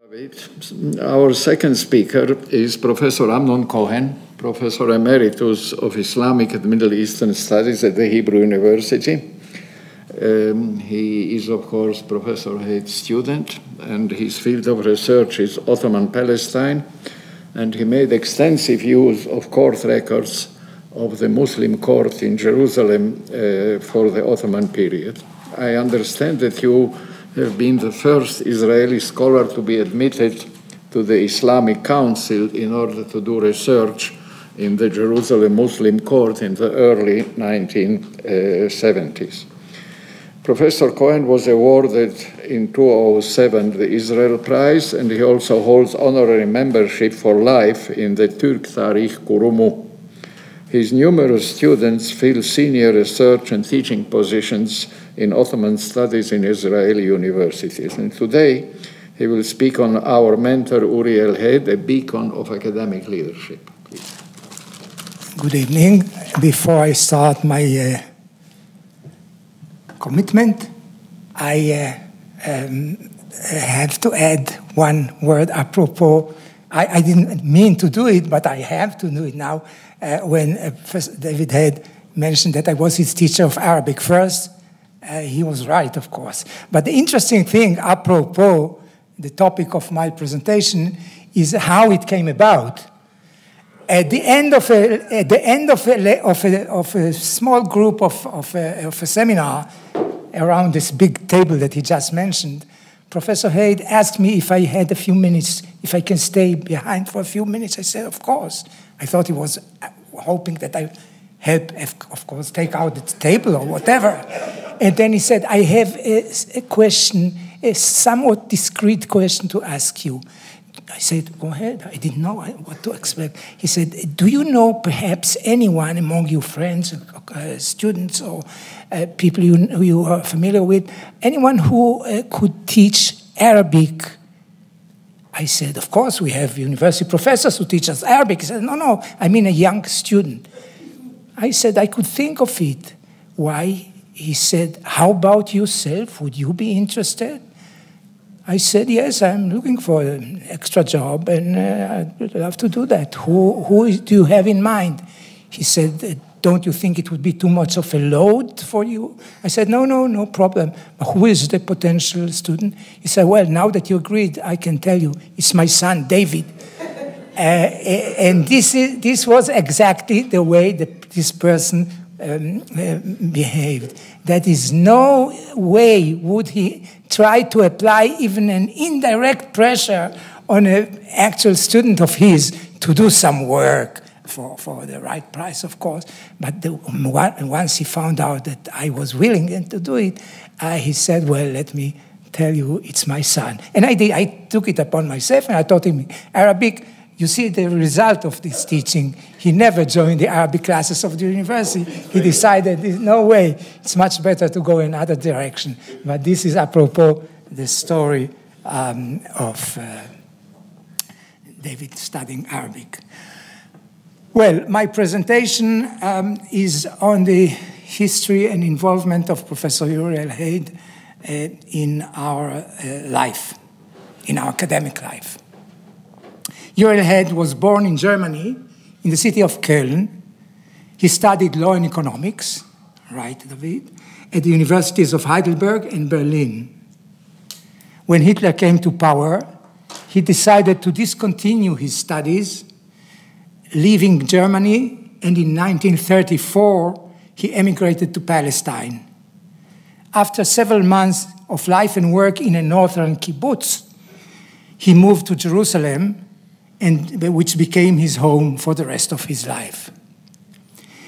Our second speaker is Professor Amnon Cohen, Professor Emeritus of Islamic and Middle Eastern Studies at the Hebrew University. He is, of course, Professor Haid's student, and his field of research is Ottoman Palestine, and he made extensive use of court records of the Muslim court in Jerusalem for the Ottoman period. I understand that you have been the first Israeli scholar to be admitted to the Islamic Council in order to do research in the Jerusalem Muslim court in the early 1970s. Professor Cohen was awarded in 2007 the Israel Prize, and he also holds honorary membership for life in the Türk Tarih Kurumu. His numerous students fill senior research and teaching positions in Ottoman studies in Israeli universities. And today, he will speak on our mentor, Uriel, a beacon of academic leadership. Please. Good evening. Before I start my commitment, I have to add one word apropos. I didn't mean to do it, but I have to do it now. When David had mentioned that I was his teacher of Arabic first, he was right, of course. But the interesting thing, apropos the topic of my presentation, is how it came about. At the end of a small group of a seminar around this big table that he just mentioned, Professor Haid asked me if I had a few minutes, if I can stay behind for a few minutes. I said, of course. I thought he was hoping that I help, of course, take out the table or whatever. And then he said, I have a question, a somewhat discreet question to ask you. I said, go ahead. I didn't know what to expect. He said, do you know perhaps anyone among your friends, students, or people you are familiar with, anyone who could teach Arabic? I said, of course, we have university professors who teach us Arabic. He said, no, I mean a young student. I said, I could think of it. Why? He said, how about yourself? Would you be interested? I said, yes, I'm looking for an extra job, and I'd love to do that. Who do you have in mind? He said, don't you think it would be too much of a load for you? I said, no problem. But who is the potential student? He said, well, now that you agreed, I can tell you, it's my son, David. And this was exactly the way that this person behaved. That is no way would he try to apply even an indirect pressure on an actual student of his to do some work for the right price, of course. But once he found out that I was willing to do it, he said, well, let me tell you, it's my son. And I did. I took it upon myself, and I taught him Arabic. You see the result of this teaching. He never joined the Arabic classes of the university. He decided, no way, it's much better to go in another direction. But this is apropos the story of David studying Arabic. Well, my presentation is on the history and involvement of Professor Uriel Haid in our life, in our academic life. Uriel Haid was born in Germany, in the city of Köln. He studied law and economics, right, David, at the universities of Heidelberg and Berlin. When Hitler came to power, he decided to discontinue his studies, leaving Germany, and in 1934, he emigrated to Palestine. After several months of life and work in a northern kibbutz, he moved to Jerusalem, which became his home for the rest of his life.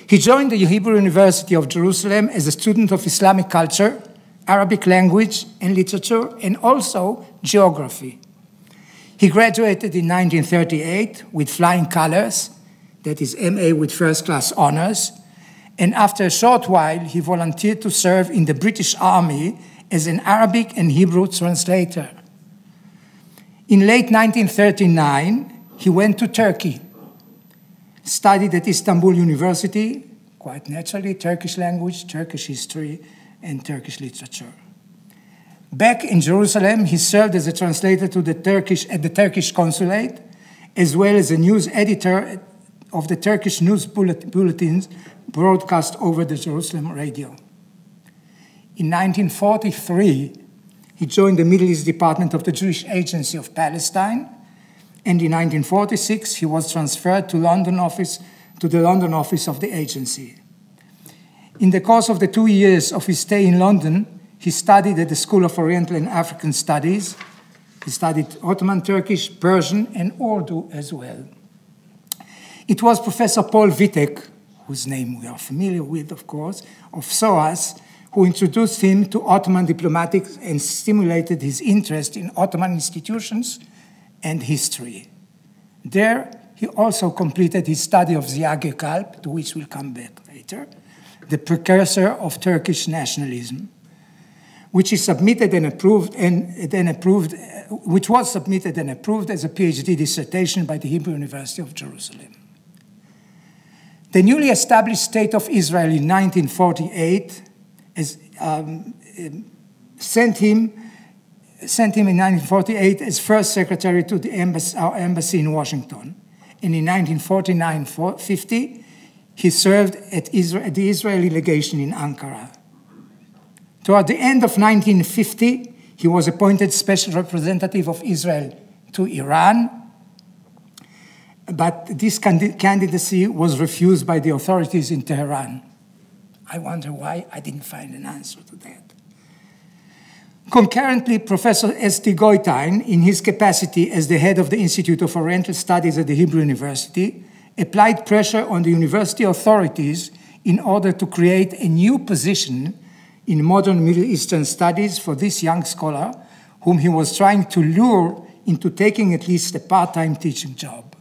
He joined the Hebrew University of Jerusalem as a student of Islamic culture, Arabic language and literature, and also geography. He graduated in 1938 with flying colors, that is MA with first-class honors, and after a short while, he volunteered to serve in the British Army as an Arabic and Hebrew translator. In late 1939, he went to Turkey, studied at Istanbul University, quite naturally, Turkish language, Turkish history, and Turkish literature. Back in Jerusalem, he served as a translator to the at the Turkish consulate, as well as a news editor of the Turkish news bulletins broadcast over the Jerusalem radio. In 1943, he joined the Middle East Department of the Jewish Agency of Palestine, and in 1946, he was transferred to the London office of the agency. In the course of the 2 years of his stay in London, he studied at the School of Oriental and African Studies. He studied Ottoman, Turkish, Persian, and Urdu as well. It was Professor Paul Vitek, whose name we are familiar with, of course, of SOAS, who introduced him to Ottoman diplomatics and stimulated his interest in Ottoman institutions and history. There, he also completed his study of Ziage Kalb, to which we'll come back later, the precursor of Turkish nationalism, which was submitted and approved as a PhD dissertation by the Hebrew University of Jerusalem. The newly established State of Israel in 1948 sent him in 1948 as first secretary to our embassy in Washington. And in 1949-50, he served at the Israeli legation in Ankara. Toward the end of 1950, he was appointed special representative of Israel to Iran, but this candidacy was refused by the authorities in Tehran. I wonder why. I didn't find an answer to that. Concurrently, Professor S.T. Goitein, in his capacity as the head of the Institute of Oriental Studies at the Hebrew University, applied pressure on the university authorities in order to create a new position in modern Middle Eastern studies for this young scholar, whom he was trying to lure into taking at least a part-time teaching job.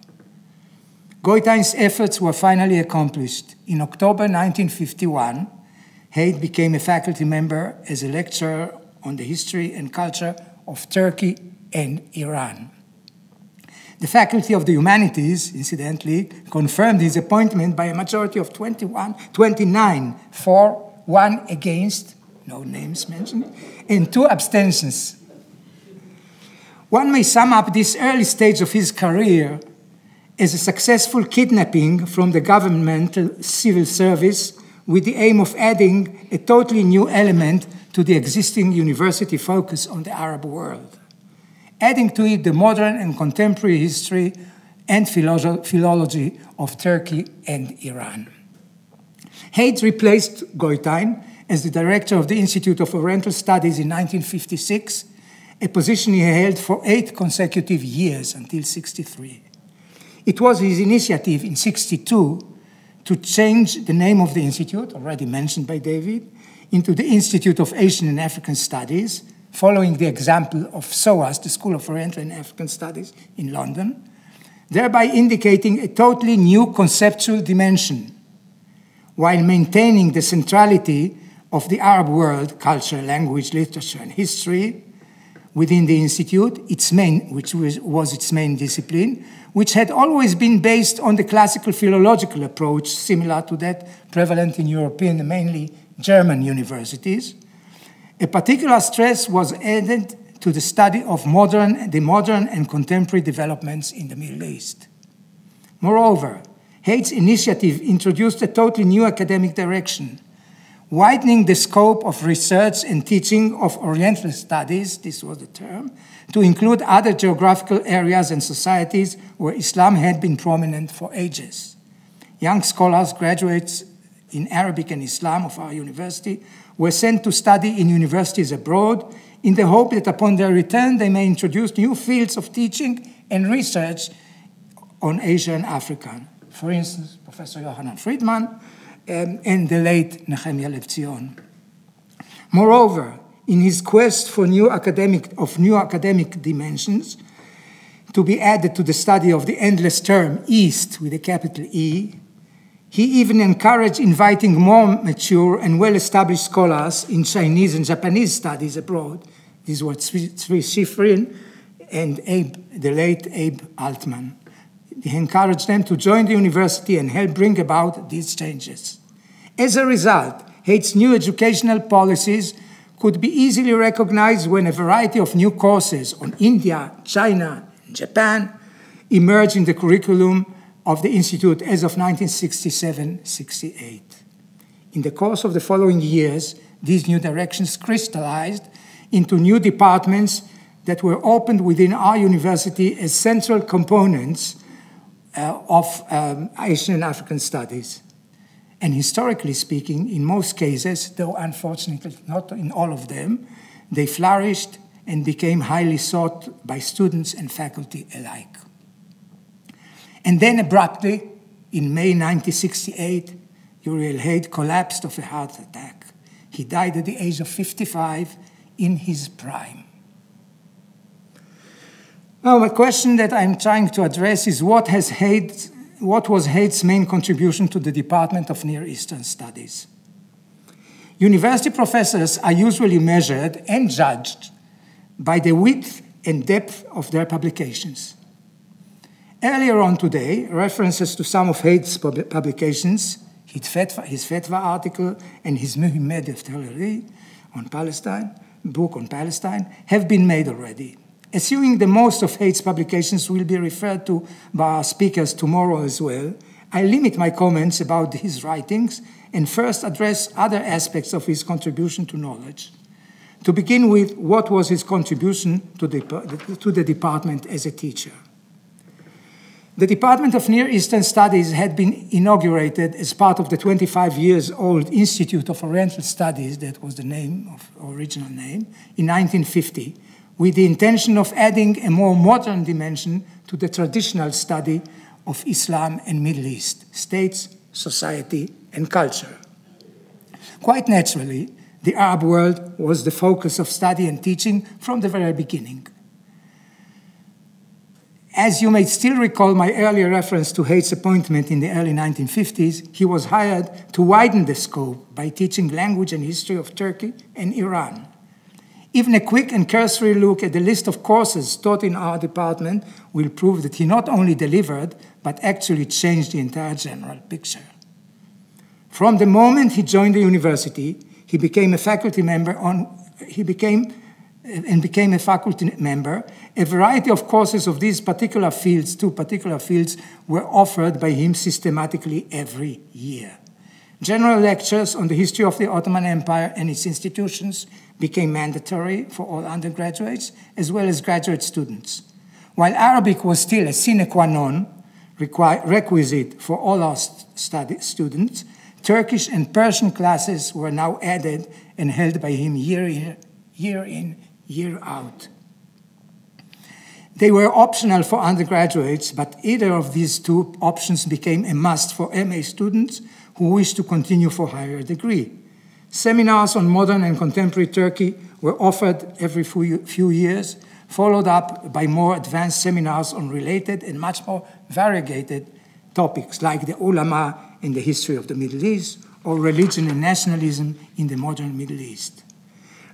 Goitein's efforts were finally accomplished. In October 1951, Haid became a faculty member as a lecturer on the history and culture of Turkey and Iran. The Faculty of the Humanities, incidentally, confirmed his appointment by a majority of 29 for, 1 against, no names mentioned, and 2 abstentions. One may sum up this early stage of his career as a successful kidnapping from the governmental civil service with the aim of adding a totally new element to the existing university focus on the Arab world, adding to it the modern and contemporary history and philology of Turkey and Iran. Haid replaced Goitein as the director of the Institute of Oriental Studies in 1956, a position he held for 8 consecutive years until 1963. It was his initiative in 1962 to change the name of the institute, already mentioned by David, into the Institute of Asian and African Studies, following the example of SOAS, the School of Oriental and African Studies in London, thereby indicating a totally new conceptual dimension, while maintaining the centrality of the Arab world, culture, language, literature, and history within the institute, which was its main discipline, which had always been based on the classical philological approach, similar to that prevalent in European, mainly German universities. A particular stress was added to the study of the modern and contemporary developments in the Middle East. Moreover, Haid's initiative introduced a totally new academic direction, widening the scope of research and teaching of Oriental studies, this was the term, to include other geographical areas and societies where Islam had been prominent for ages. Young scholars, graduates in Arabic and Islam of our university, were sent to study in universities abroad in the hope that upon their return they may introduce new fields of teaching and research on Asia and Africa. For instance, Professor Yohanan Friedman and the late Nehemiah Lev Zion. Moreover, in his quest for new academic dimensions to be added to the study of the endless term East with a capital E, he even encouraged inviting more mature and well-established scholars in Chinese and Japanese studies abroad. These were Tzvi Shifrin and the late Abe Altman. He encouraged them to join the university and help bring about these changes. As a result, Haid's new educational policies could be easily recognized when a variety of new courses on India, China, and Japan emerged in the curriculum of the Institute as of 1967-68. In the course of the following years, these new directions crystallized into new departments that were opened within our university as central components of Asian and African studies. And historically speaking, in most cases, though unfortunately not in all of them, they flourished and became highly sought by students and faculty alike. And then abruptly, in May 1968, Uriel Haid collapsed of a heart attack. He died at the age of 55 in his prime. Now, a question that I'm trying to address is what was Haid's main contribution to the Department of Near Eastern Studies? University professors are usually measured and judged by the width and depth of their publications. Earlier on today, references to some of Haid's publications, his Fetava article and his Mühimme Defterleri on Palestine, book on Palestine, have been made already. Assuming that most of Haid's publications will be referred to by our speakers tomorrow as well, I limit my comments about his writings and first address other aspects of his contribution to knowledge. To begin with, what was his contribution to the department as a teacher? The Department of Near Eastern Studies had been inaugurated as part of the 25-year-old Institute of Oriental Studies, that was the original name, in 1950, with the intention of adding a more modern dimension to the traditional study of Islam and Middle East, states, society, and culture. Quite naturally, the Arab world was the focus of study and teaching from the very beginning. As you may still recall my earlier reference to Haid's appointment in the early 1950s, he was hired to widen the scope by teaching language and history of Turkey and Iran. Even a quick and cursory look at the list of courses taught in our department will prove that he not only delivered, but actually changed the entire general picture. From the moment he joined the university, he became a faculty member. A variety of courses of these particular fields, two particular fields, were offered by him systematically every year. General lectures on the history of the Ottoman Empire and its institutions became mandatory for all undergraduates as well as graduate students. While Arabic was still a sine qua non requisite for all our students, Turkish and Persian classes were now added and held by him year in, year out. They were optional for undergraduates, but either of these two options became a must for MA students who wished to continue for higher degree. Seminars on modern and contemporary Turkey were offered every few years, followed up by more advanced seminars on related and much more variegated topics like the ulama in the history of the Middle East or religion and nationalism in the modern Middle East.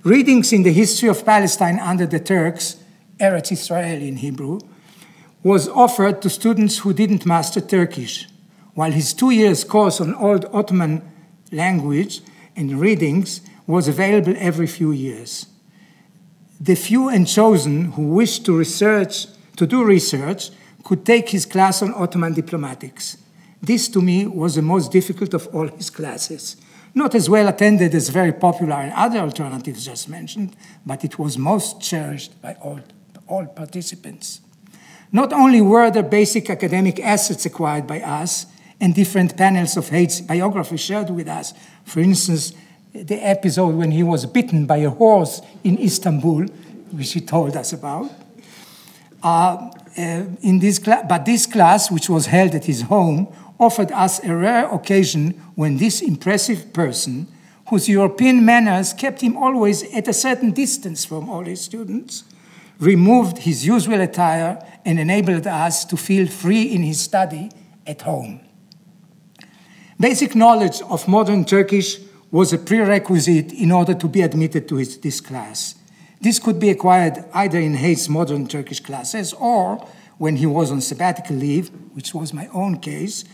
Readings in the history of Palestine under the Turks, Eretz Israel in Hebrew, was offered to students who didn't master Turkish, while his 2-year course on Old Ottoman language and readings was available every few years. The few and chosen who wished to do research could take his class on Ottoman diplomatics. This, to me, was the most difficult of all his classes. Not as well attended as very popular in other alternatives just mentioned, but it was most cherished by all participants. Not only were there basic academic assets acquired by us and different panels of Haid's biography shared with us, for instance, the episode when he was bitten by a horse in Istanbul, which he told us about. But this class, which was held at his home, offered us a rare occasion when this impressive person, whose European manners kept him always at a certain distance from all his students, removed his usual attire and enabled us to feel free in his study at home. Basic knowledge of modern Turkish was a prerequisite in order to be admitted to this class. This could be acquired either in Haid's modern Turkish classes or, when he was on sabbatical leave, which was my own case,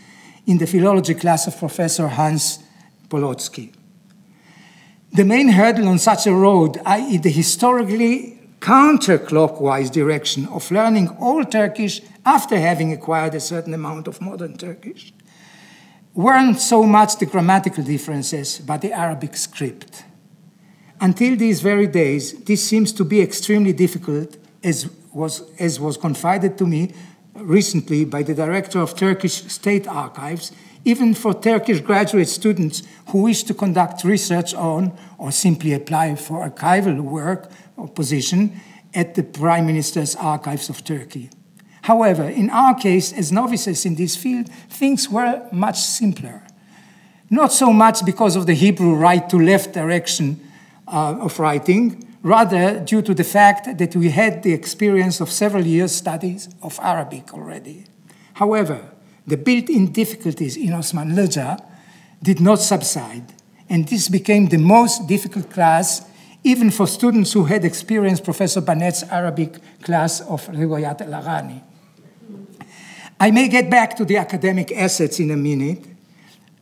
in the philology class of Professor Hans Polotsky. The main hurdle on such a road, i.e. the historically counterclockwise direction of learning Old Turkish after having acquired a certain amount of modern Turkish, weren't so much the grammatical differences, but the Arabic script. Until these very days, this seems to be extremely difficult, as was confided to me recently by the director of Turkish State Archives, even for Turkish graduate students who wish to conduct research on or simply apply for archival work or position at the Prime Minister's Archives of Turkey. However, in our case, as novices in this field, things were much simpler. Not so much because of the Hebrew right-to-left direction of writing, rather due to the fact that we had the experience of several years' studies of Arabic already. However, the built-in difficulties in Osmanlıca did not subside, and this became the most difficult class even for students who had experienced Professor Banet's Arabic class of Riwayat al-Aghani. I may get back to the academic assets in a minute,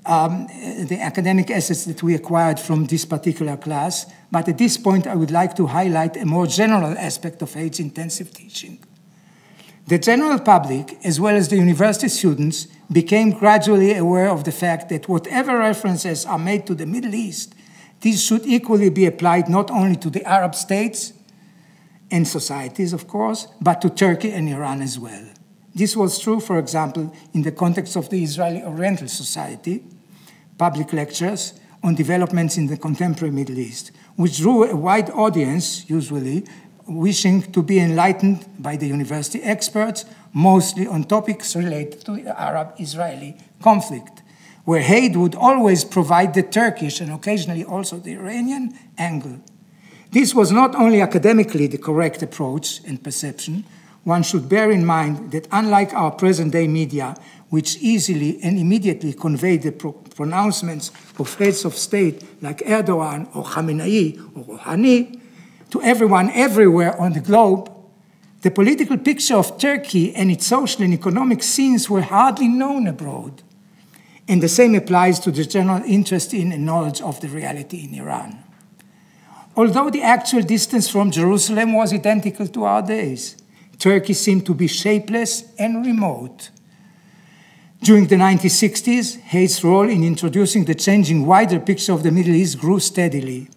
the academic assets that we acquired from this particular class, but at this point I would like to highlight a more general aspect of AIDS intensive teaching. The general public, as well as the university students, became gradually aware of the fact that whatever references are made to the Middle East, these should equally be applied not only to the Arab states and societies, of course, but to Turkey and Iran as well. This was true, for example, in the context of the Israeli Oriental Society, public lectures on developments in the contemporary Middle East, which drew a wide audience, usually, wishing to be enlightened by the university experts, mostly on topics related to the Arab-Israeli conflict, where Haid would always provide the Turkish and occasionally also the Iranian angle. This was not only academically the correct approach and perception. One should bear in mind that unlike our present-day media, which easily and immediately convey the pronouncements of heads of state like Erdogan or Khamenei or Rouhani to everyone everywhere on the globe, the political picture of Turkey and its social and economic scenes were hardly known abroad. And the same applies to the general interest in and knowledge of the reality in Iran. Although the actual distance from Jerusalem was identical to our days, Turkey seemed to be shapeless and remote. During the 1960s, Haid's role in introducing the changing wider picture of the Middle East grew steadily.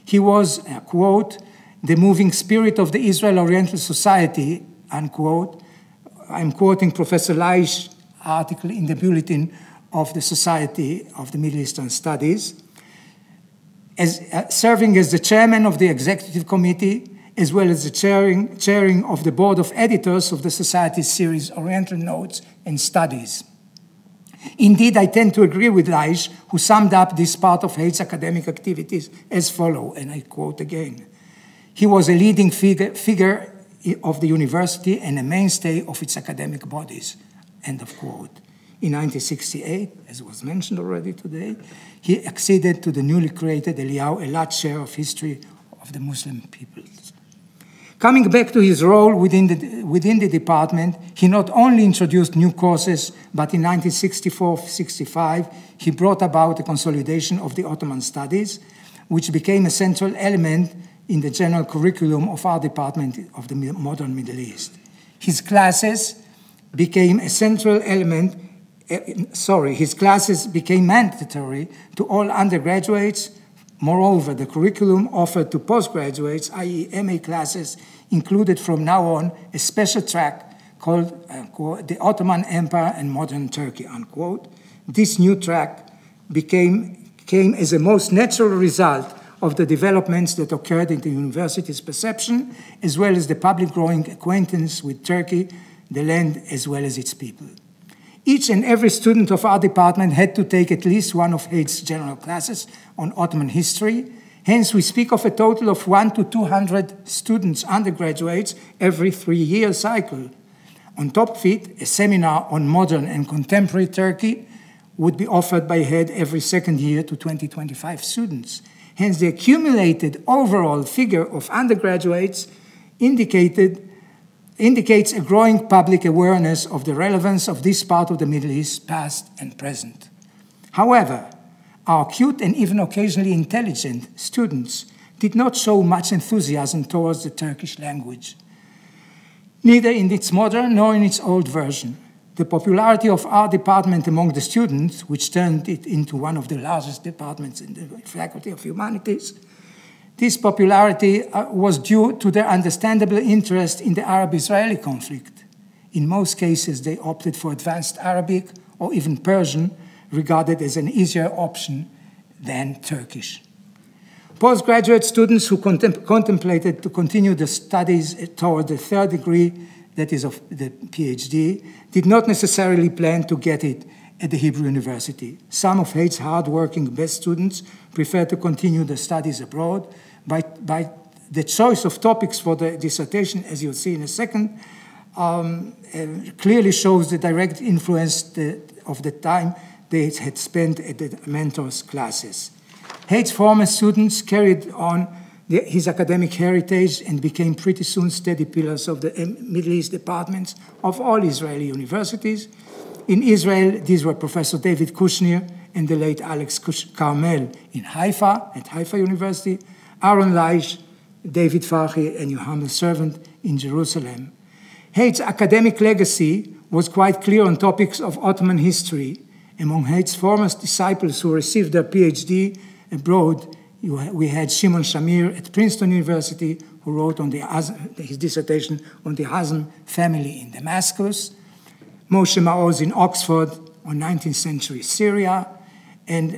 He was, quote, the moving spirit of the Israel Oriental Society, unquote. I'm quoting Professor Lai's article in the Bulletin of the Society of the Middle Eastern Studies, as serving as the chairman of the executive committee, as well as the chairing of the board of editors of the Society's series Oriental Notes and Studies. Indeed, I tend to agree with Laish, who summed up this part of Haid's academic activities as follows, and I quote again. He was a leading figure of the university and a mainstay of its academic bodies, end of quote. In 1968, as was mentioned already today, he acceded to the newly created Eyal, a large share of history of the Muslim peoples. Coming back to his role within the department, he not only introduced new courses, but in 1964-65, he brought about a consolidation of the Ottoman studies, which became a central element in the general curriculum of our department of the modern Middle East. His classes became a central element, his classes became mandatory to all undergraduates. Moreover, the curriculum offered to postgraduates, i.e. MA classes, included from now on a special track called The Ottoman Empire and Modern Turkey, unquote. This new track came as a most natural result of the developments that occurred in the university's perception, as well as the public growing acquaintance with Turkey, the land, as well as its people. Each and every student of our department had to take at least one of Haid's general classes on Ottoman history. Hence, we speak of a total of 100 to 200 students, undergraduates, every 3-year cycle. On top of it, a seminar on modern and contemporary Turkey would be offered by Haid every second year to 20-25 students. Hence, the accumulated overall figure of undergraduates indicates a growing public awareness of the relevance of this part of the Middle East, past and present. However, Our cute and even occasionally intelligent students did not show much enthusiasm towards the Turkish language, neither in its modern nor in its old version. The popularity of our department among the students, which turned it into one of the largest departments in the Faculty of Humanities, this popularity was due to their understandable interest in the Arab-Israeli conflict. In most cases, they opted for advanced Arabic or even Persian, regarded as an easier option than Turkish. Postgraduate students who contemplated to continue the studies toward the third degree, that is of the PhD, did not necessarily plan to get it at the Hebrew University. Some of Haid's hard-working best students preferred to continue the studies abroad. By the choice of topics for the dissertation, as you'll see in a second, clearly shows the direct influence of the time they had spent at the mentors' classes. Haid's former students carried on his academic heritage and became pretty soon steady pillars of the Middle East departments of all Israeli universities. In Israel, these were Professor David Kushnir and the late Alex Carmel in Haifa, at Haifa University, Aaron Leish, David Farhi, and Yohanan Servant in Jerusalem. Haid's academic legacy was quite clear on topics of Ottoman history. Among Haid's former disciples who received their PhD abroad, we had Shimon Shamir at Princeton University, who wrote on his dissertation on the Hazm family in Damascus, Moshe Maoz in Oxford on 19th century Syria, and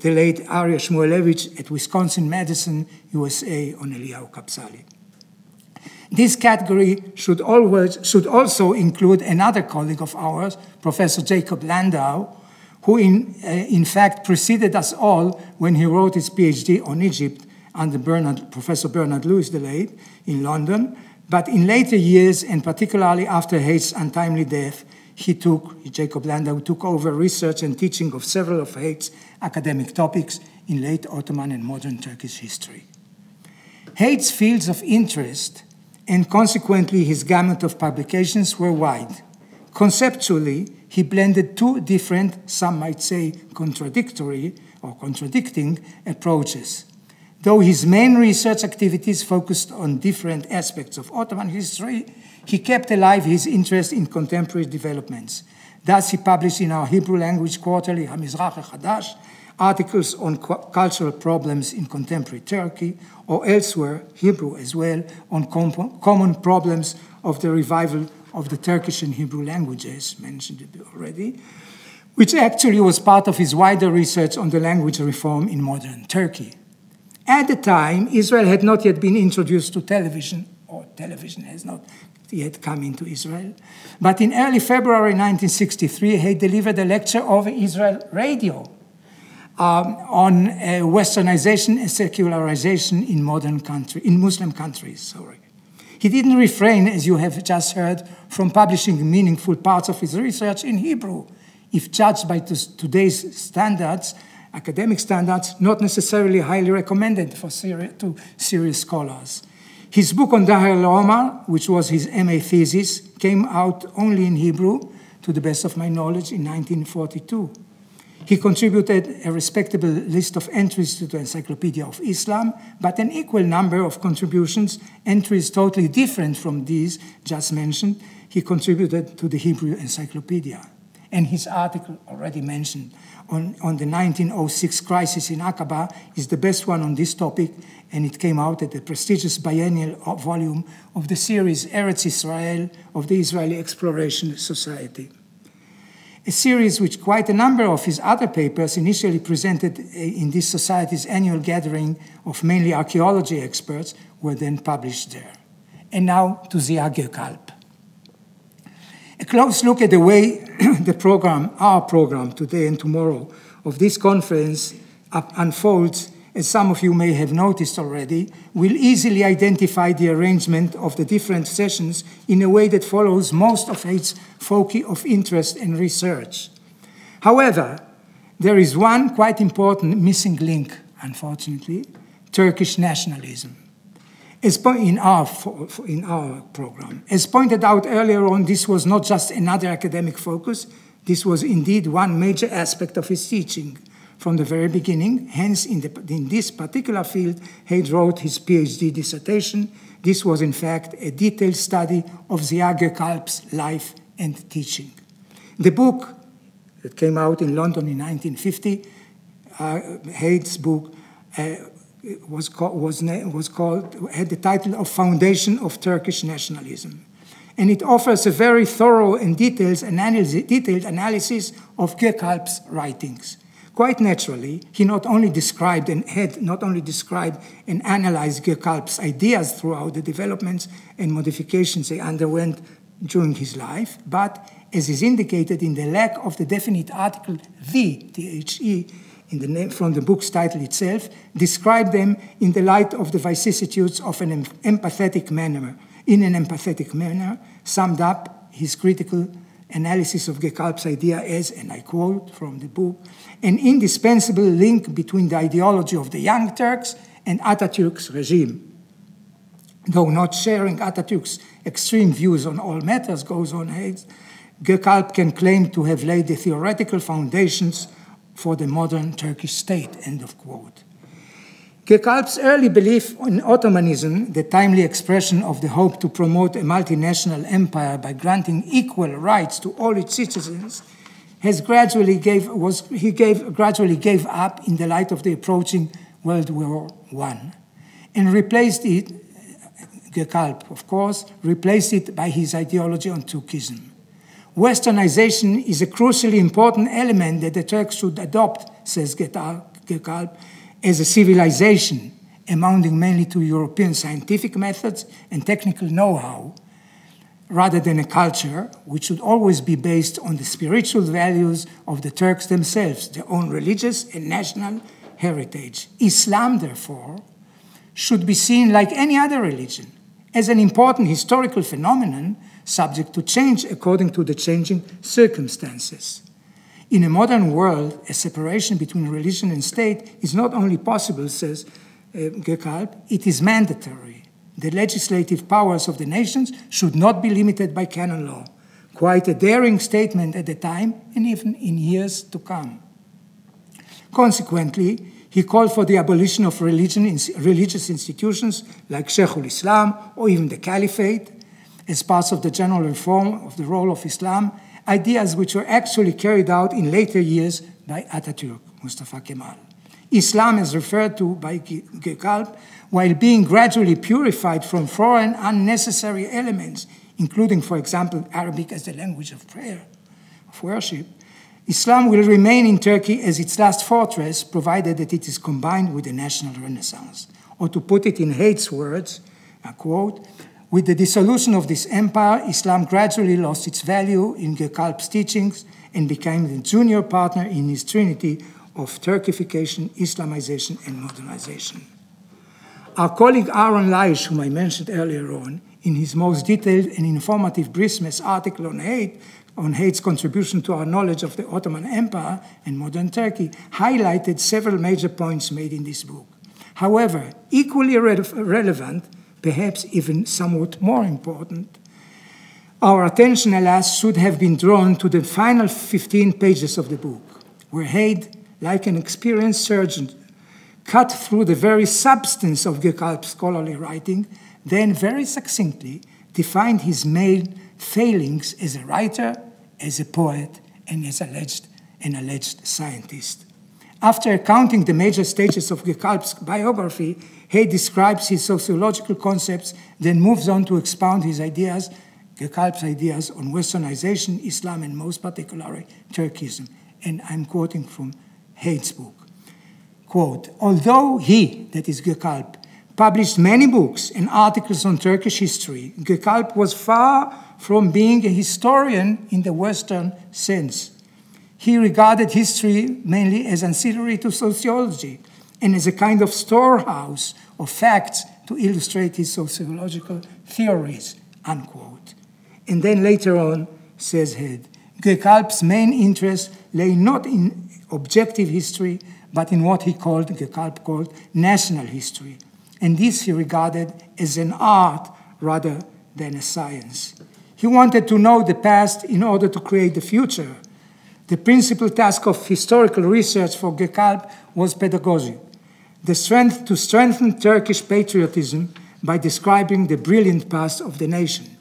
the late Aryeh Shmulevich at Wisconsin-Madison, USA, on Eliyahu Kapsali. This category should also include another colleague of ours, Professor Jacob Landau, who in fact preceded us all when he wrote his PhD on Egypt under Professor Bernard Lewis the late in London. But in later years, and particularly after Haid's untimely death, Jacob Landau took over research and teaching of several of Haid's academic topics in late Ottoman and modern Turkish history. Haid's fields of interest and consequently his gamut of publications were wide. Conceptually, he blended two different, some might say contradictory or contradicting approaches. Though his main research activities focused on different aspects of Ottoman history, he kept alive his interest in contemporary developments. Thus, he published in our Hebrew language quarterly, HaMizrach HaChadash, articles on cultural problems in contemporary Turkey, or elsewhere, Hebrew as well, on common problems of the revival of the Turkish and Hebrew languages, mentioned already, which actually was part of his wider research on the language reform in modern Turkey. At the time, Israel had not yet been introduced to television, or television has not yet come into Israel. But in early February 1963, he delivered a lecture over Israel radio on westernization and secularization in Muslim countries. He didn't refrain, as you have just heard, from publishing meaningful parts of his research in Hebrew, if judged by today's standards, academic standards, not necessarily highly recommended to serious scholars. His book on Daher al-Omar, which was his MA thesis, came out only in Hebrew, to the best of my knowledge, in 1942. He contributed a respectable list of entries to the Encyclopedia of Islam, but an equal number of contributions, entries totally different from these just mentioned, he contributed to the Hebrew Encyclopedia. And his article, already mentioned, on the 1906 crisis in Aqaba is the best one on this topic, and it came out at the prestigious biennial volume of the series Eretz Israel of the Israeli Exploration Society. A series which quite a number of his other papers initially presented in this society's annual gathering of mainly archaeology experts were then published there. And now to Zia Gerkalp. A close look at the way our program today and tomorrow of this conference unfolds, as some of you may have noticed already, will easily identify the arrangement of the different sessions in a way that follows most of its foci of interest and research. However, there is one quite important missing link, unfortunately, Turkish nationalism. In our program. As pointed out earlier on, this was not just another academic focus, this was indeed one major aspect of his teaching, from the very beginning. Hence, in this particular field, Haid wrote his PhD dissertation. This was, in fact, a detailed study of Ziya Gökalp's life and teaching. The book that came out in London in 1950, Haid's book, had the title of Foundation of Turkish Nationalism. And it offers a very thorough and detailed analysis of Gökalp's writings. Quite naturally, he not only described and analyzed Gökalp's ideas throughout the developments and modifications they underwent during his life, but, as is indicated in the lack of the definite article the, from the book's title itself, described them in the light of the vicissitudes of an empathetic manner, summed up his critical analysis of Gökalp's idea as, and I quote from the book, an indispensable link between the ideology of the Young Turks and Atatürk's regime. Though not sharing Atatürk's extreme views on all matters, goes on Haid, Gökalp can claim to have laid the theoretical foundations for the modern Turkish state, end of quote. Gökalp's early belief in Ottomanism, the timely expression of the hope to promote a multinational empire by granting equal rights to all its citizens, gradually gave up in the light of the approaching World War I, and replaced it, Gökalp, of course, replaced it by his ideology on Turkism. Westernization is a crucially important element that the Turks should adopt, says Gökalp, as a civilization, amounting mainly to European scientific methods and technical know-how, rather than a culture which should always be based on the spiritual values of the Turks themselves, their own religious and national heritage. Islam, therefore, should be seen like any other religion, as an important historical phenomenon subject to change according to the changing circumstances. In a modern world, a separation between religion and state is not only possible, says Gökalp, it is mandatory. The legislative powers of the nations should not be limited by canon law. Quite a daring statement at the time, and even in years to come. Consequently, he called for the abolition of religious institutions like eyhülislam or even the caliphate as parts of the general reform of the role of Islam, ideas which were actually carried out in later years by Atatürk, Mustafa Kemal. Islam, as referred to by Gökalp, while being gradually purified from foreign unnecessary elements, including, for example, Arabic as the language of prayer, of worship, Islam will remain in Turkey as its last fortress, provided that it is combined with the national renaissance. Or to put it in Haid's words, I quote, with the dissolution of this empire, Islam gradually lost its value in Gökalp's teachings and became the junior partner in his trinity of Turkification, Islamization, and modernization. Our colleague Aaron Leish, whom I mentioned earlier on, in his most detailed and informative Brismes article on Haid's contribution to our knowledge of the Ottoman Empire and modern Turkey, highlighted several major points made in this book. However, equally relevant, perhaps even somewhat more important, our attention, alas, should have been drawn to the final 15 pages of the book, where Haid, like an experienced surgeon, cut through the very substance of Gökalp's scholarly writing, then very succinctly defined his main failings as a writer, as a poet, and as an alleged scientist. After accounting the major stages of Gökalp's biography, Haid describes his sociological concepts, then moves on to expound his ideas, Gökalp's ideas on Westernization, Islam, and most particularly Turkism. And I'm quoting from Haid's book. Quote, although he, that is Gökalp, published many books and articles on Turkish history, Gökalp was far from being a historian in the Western sense. He regarded history mainly as ancillary to sociology and as a kind of storehouse of facts to illustrate his sociological theories, unquote. And then later on, says Haid, Gökalp's main interest lay not in objective history, but in what Gökalp called national history. And this he regarded as an art rather than a science. He wanted to know the past in order to create the future, The principal task of historical research for Gökalp was pedagogy, the strength to strengthen Turkish patriotism by describing the brilliant past of the nation.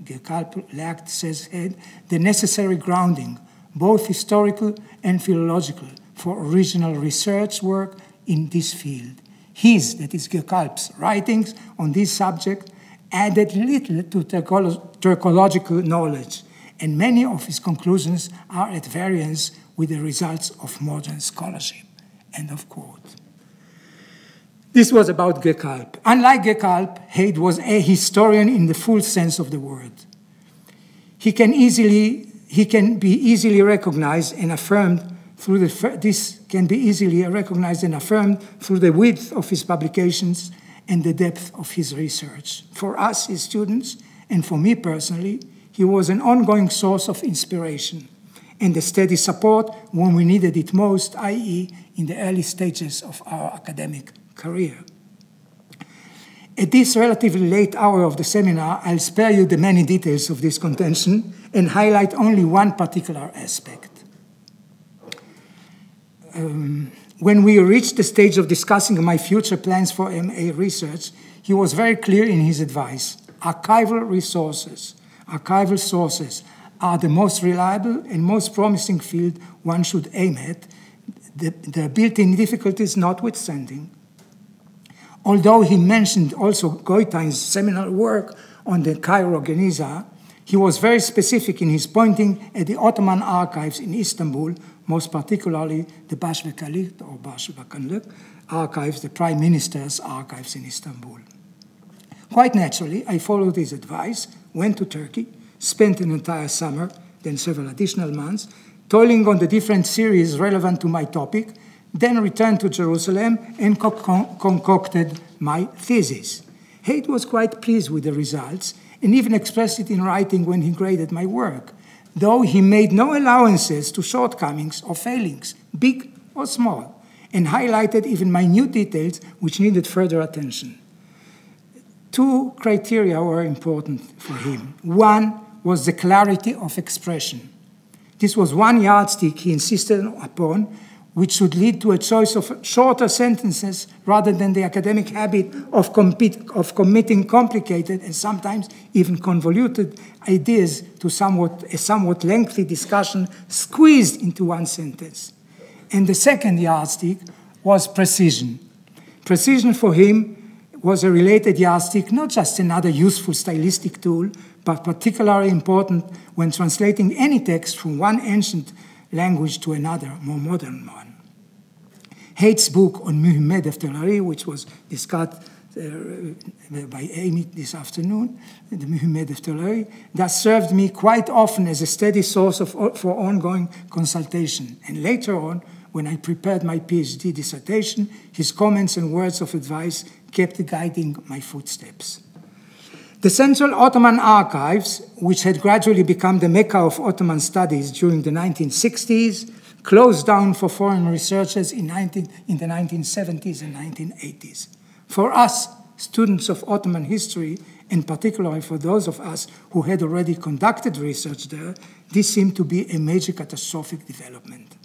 Gökalp lacked, says Head, the necessary grounding, both historical and philological, for original research work in this field. His, that is Gökalp's, writings on this subject added little to Turkological knowledge, and many of his conclusions are at variance with the results of modern scholarship. End of quote. This was about Gökalp. Unlike Gökalp, Heyd was a historian in the full sense of the word. He can be easily recognized and affirmed through the width of his publications and the depth of his research. For us, his students, and for me personally, he was an ongoing source of inspiration and a steady support when we needed it most, i.e., in the early stages of our academic career. At this relatively late hour of the seminar, I'll spare you the many details of this contention and highlight only one particular aspect. When we reached the stage of discussing my future plans for MA research, he was very clear in his advice. Archival sources are the most reliable and most promising field one should aim at, the built-in difficulties notwithstanding. Although he mentioned also Goitein's seminal work on the Cairo Geniza, he was very specific in his pointing at the Ottoman archives in Istanbul, most particularly the Başbakanlık or Başbakanlık archives, the Prime Minister's archives in Istanbul. Quite naturally, I followed his advice, went to Turkey, spent an entire summer, then several additional months, toiling on the different series relevant to my topic, then returned to Jerusalem and concocted my thesis. Heyd was quite pleased with the results and even expressed it in writing when he graded my work, though he made no allowances to shortcomings or failings, big or small, and highlighted even minute details which needed further attention. Two criteria were important for him. One was the clarity of expression. This was one yardstick he insisted upon, which should lead to a choice of shorter sentences rather than the academic habit of committing complicated and sometimes even convoluted ideas to a somewhat lengthy discussion squeezed into one sentence. And the second yardstick was precision. Precision for him was a related yardstick, not just another useful stylistic tool, but particularly important when translating any text from one ancient language to another, more modern one. Heyd's book on Mühimme Defterleri, which was discussed by Amy this afternoon, the Mühimme Defterleri, that served me quite often as a steady source for ongoing consultation. And later on, when I prepared my PhD dissertation, his comments and words of advice kept guiding my footsteps. The Central Ottoman Archives, which had gradually become the Mecca of Ottoman studies during the 1960s, closed down for foreign researchers in the 1970s and 1980s. For us, students of Ottoman history, and particularly for those of us who had already conducted research there, this seemed to be a major catastrophic development.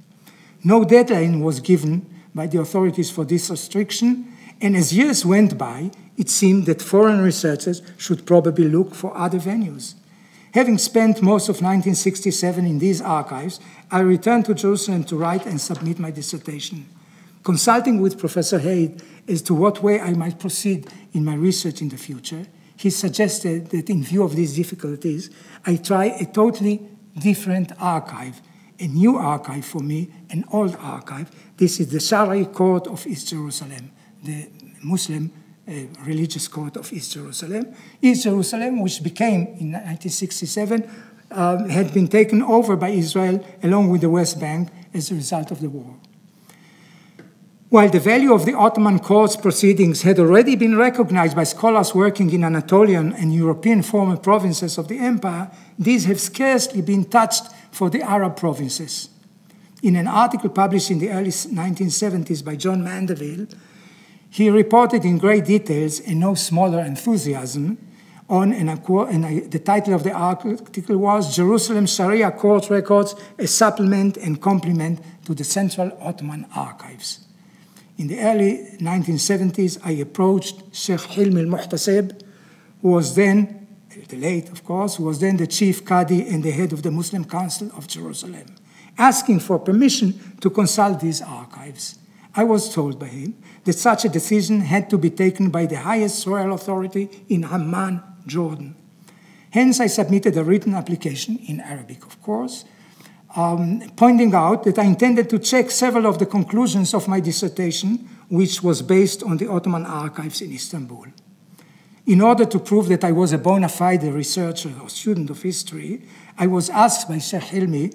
No deadline was given by the authorities for this restriction, and as years went by, it seemed that foreign researchers should probably look for other venues. Having spent most of 1967 in these archives, I returned to Jerusalem to write and submit my dissertation. Consulting with Professor Heyd as to what way I might proceed in my research in the future, he suggested that in view of these difficulties, I try a totally different archive, a new archive for me, an old archive. This is the Shari Court of East Jerusalem, the Muslim religious court of East Jerusalem. East Jerusalem, which became in 1967, had been taken over by Israel along with the West Bank as a result of the war. While the value of the Ottoman court's proceedings had already been recognized by scholars working in Anatolian and European former provinces of the empire, these have scarcely been touched for the Arab provinces. In an article published in the early 1970s by John Mandeville, he reported in great details and no smaller enthusiasm The title of the article was Jerusalem Sharia Court Records, a Supplement and Complement to the Central Ottoman Archives. In the early 1970s, I approached Sheikh Hilmi al-Muhtasib, who was then, late of course, who was then the chief Qadi and the head of the Muslim Council of Jerusalem, asking for permission to consult these archives. I was told by him that such a decision had to be taken by the highest royal authority in Amman, Jordan. Hence, I submitted a written application, in Arabic of course, pointing out that I intended to check several of the conclusions of my dissertation, which was based on the Ottoman archives in Istanbul. In order to prove that I was a bona fide researcher or student of history, I was asked by Sheikh Hilmi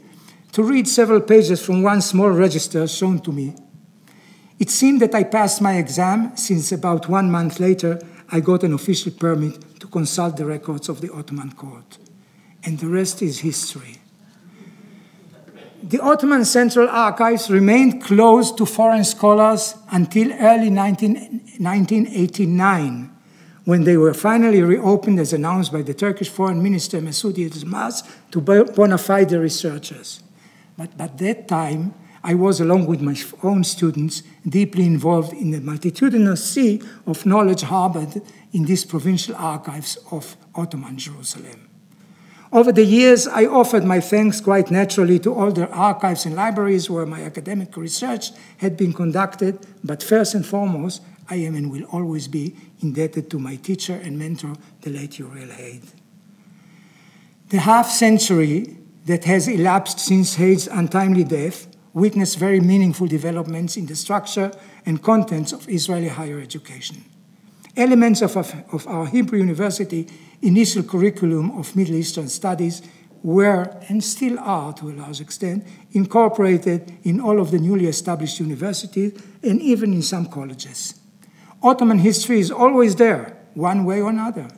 to read several pages from one small register shown to me. It seemed that I passed my exam, since about 1 month later, I got an official permit to consult the records of the Ottoman court. And the rest is history. The Ottoman Central Archives remained closed to foreign scholars until early 1989, when they were finally reopened as announced by the Turkish Foreign Minister Mesut Yilmaz to bona fide researchers. But at that time, I was, along with my own students, deeply involved in the multitudinous sea of knowledge harbored in these provincial archives of Ottoman Jerusalem. Over the years, I offered my thanks quite naturally to all the archives and libraries where my academic research had been conducted, but first and foremost, I am and will always be indebted to my teacher and mentor, the late Uriel. The half-century that has elapsed since Haid's untimely death witnessed very meaningful developments in the structure and contents of Israeli higher education. Elements of our Hebrew University initial curriculum of Middle Eastern studies were, and still are to a large extent, incorporated in all of the newly established universities and even in some colleges. Ottoman history is always there, one way or another.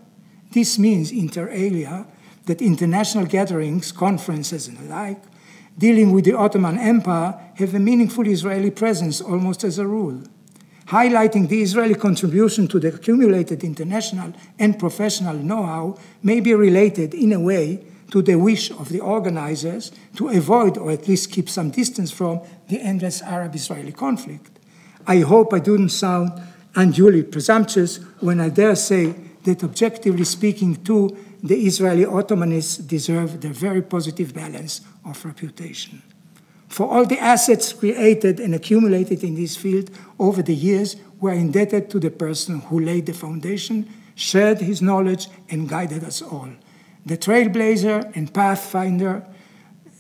This means, inter alia, that international gatherings, conferences, and the like, dealing with the Ottoman Empire, have a meaningful Israeli presence almost as a rule. Highlighting the Israeli contribution to the accumulated international and professional know-how may be related, in a way, to the wish of the organizers to avoid, or at least keep some distance from, the endless Arab-Israeli conflict. I hope I didn't sound unduly presumptuous when I dare say that, objectively speaking, too, the Israeli Ottomanists deserve their very positive balance of reputation. For all the assets created and accumulated in this field over the years, we are indebted to the person who laid the foundation, shared his knowledge, and guided us all. The trailblazer and pathfinder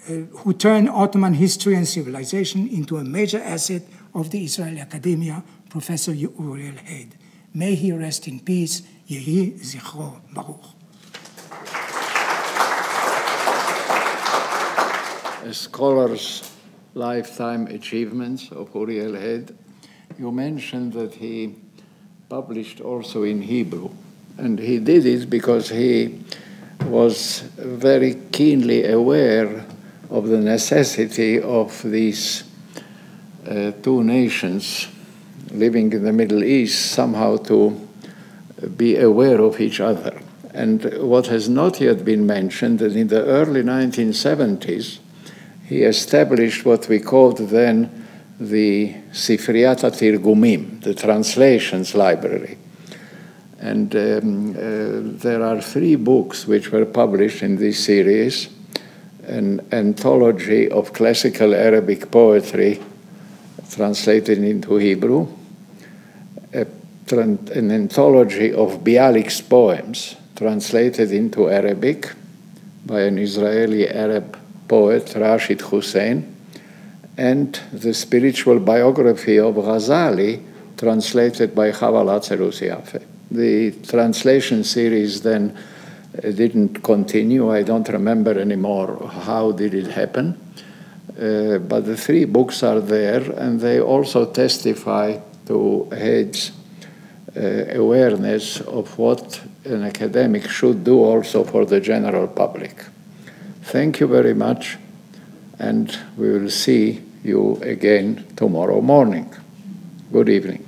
who turned Ottoman history and civilization into a major asset of the Israeli academia, Professor Uriel. May he rest in peace. Yehi zichro baruch. A scholar's lifetime achievements of Uriel. You mentioned that he published also in Hebrew, and he did it because he was very keenly aware of the necessity of these two nations living in the Middle East somehow to be aware of each other. And what has not yet been mentioned, that in the early 1970s, he established what we called then the Sifriyat HaTirgumim, the translations library. And there are 3 books which were published in this series: an anthology of classical Arabic poetry translated into Hebrew, an anthology of Bialik's poems translated into Arabic by an Israeli Arab poet, Rashid Hussein, and the spiritual biography of Ghazali, translated by Chava Lazarus Yaffe. The translation series then didn't continue. I don't remember anymore how did it happen. But the 3 books are there, and they also testify to Haid's awareness of what an academic should do also for the general public. Thank you very much, and we will see you again tomorrow morning. Good evening.